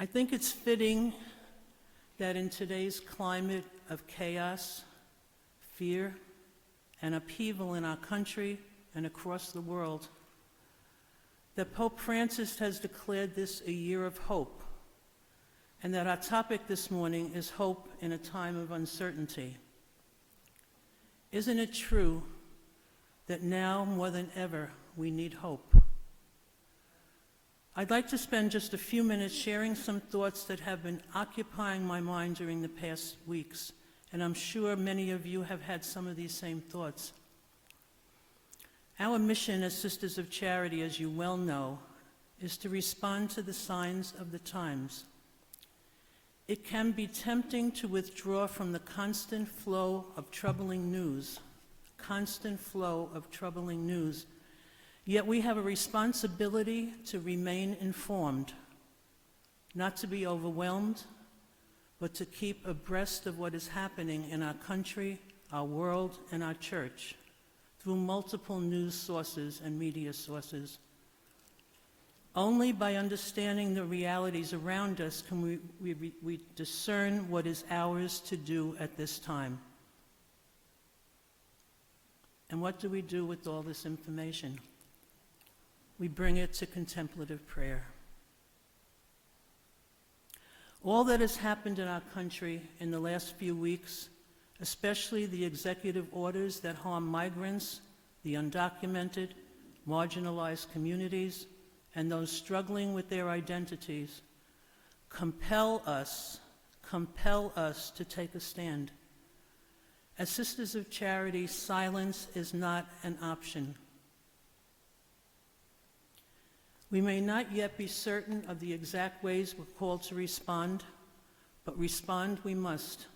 I think it's fitting that in today's climate of chaos, fear, and upheaval in our country and across the world, that Pope Francis has declared this a year of hope, and that our topic this morning is hope in a time of uncertainty. Isn't it true that now more than ever we need hope? I'd like to spend just a few minutes sharing some thoughts that have been occupying my mind during the past weeks, and I'm sure many of you have had some of these same thoughts. Our mission as Sisters of Charity, as you well know, is to respond to the signs of the times. It can be tempting to withdraw from the constant flow of troubling news, yet we have a responsibility to remain informed, not to be overwhelmed, but to keep abreast of what is happening in our country, our world, and our church through multiple news sources and media sources. Only by understanding the realities around us can we discern what is ours to do at this time. And what do we do with all this information? We bring it to contemplative prayer. All that has happened in our country in the last few weeks, especially the executive orders that harm migrants, the undocumented, marginalized communities, and those struggling with their identities, compel us to take a stand. As Sisters of Charity, silence is not an option. We may not yet be certain of the exact ways we're called to respond, but respond we must.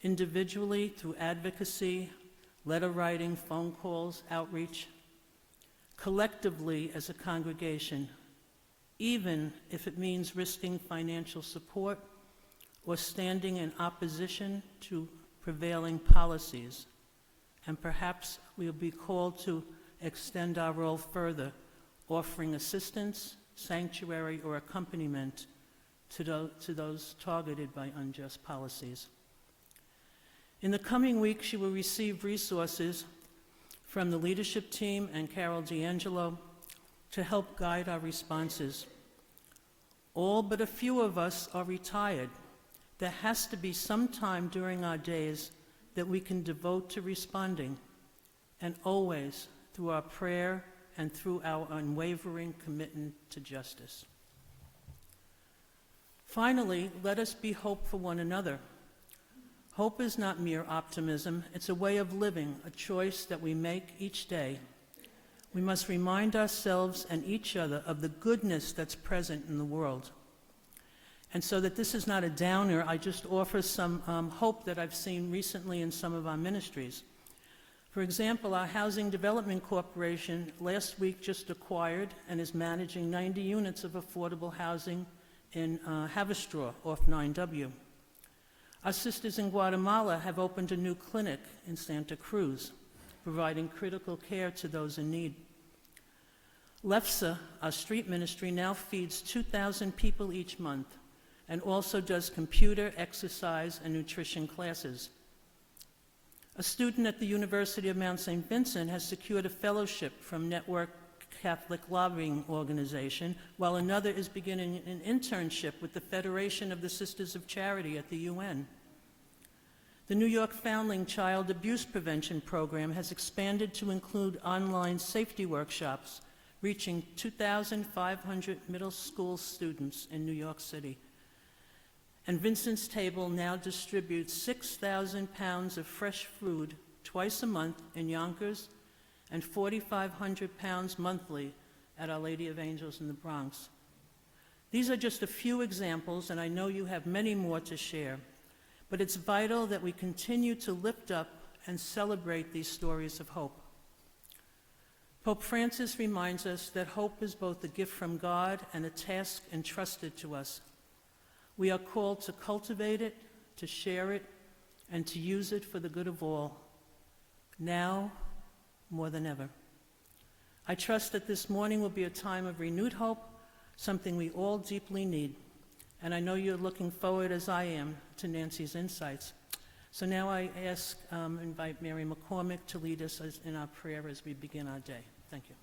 Individually, through advocacy, letter writing, phone calls, outreach. Collectively as a congregation, even if it means risking financial support or standing in opposition to prevailing policies. And perhaps we'll be called to extend our role further, offering assistance, sanctuary, or accompaniment to those targeted by unjust policies. In the coming weeks, you will receive resources from the leadership team and Carol D'Angelo to help guide our responses. All but a few of us are retired. There has to be some time during our days that we can devote to responding, and always through our prayer and through our unwavering commitment to justice. Finally, let us be hope for one another. Hope is not mere optimism, it's a way of living, a choice that we make each day. We must remind ourselves and each other of the goodness that's present in the world. And so that this is not a downer, I just offer some hope that I've seen recently in some of our ministries. For example, our Housing Development Corporation last week just acquired and is managing 90 units of affordable housing in Haverstraw off 9W. Our sisters in Guatemala have opened a new clinic in Santa Cruz, providing critical care to those in need. LEFSA, our street ministry, now feeds 2,000 people each month and also does computer, exercise, and nutrition classes. A student at the University of Mount St. Vincent has secured a fellowship from Network Catholic Lobbying Organization, while another is beginning an internship with the Federation of the Sisters of Charity at the UN. The New York Foundling Child Abuse Prevention Program has expanded to include online safety workshops, reaching 2,500 middle school students in New York City. And Vincent's Table now distributes 6,000 pounds of fresh food twice a month in Yonkers and 4,500 pounds monthly at Our Lady of Angels in the Bronx. These are just a few examples, and I know you have many more to share, but it's vital that we continue to lift up and celebrate these stories of hope. Pope Francis reminds us that hope is both a gift from God and a task entrusted to us. We are called to cultivate it, to share it, and to use it for the good of all, now more than ever. I trust that this morning will be a time of renewed hope, something we all deeply need. And I know you're looking forward, as I am, to Nancy's insights. So now I invite Mary McCormick to lead us in our prayer as we begin our day. Thank you.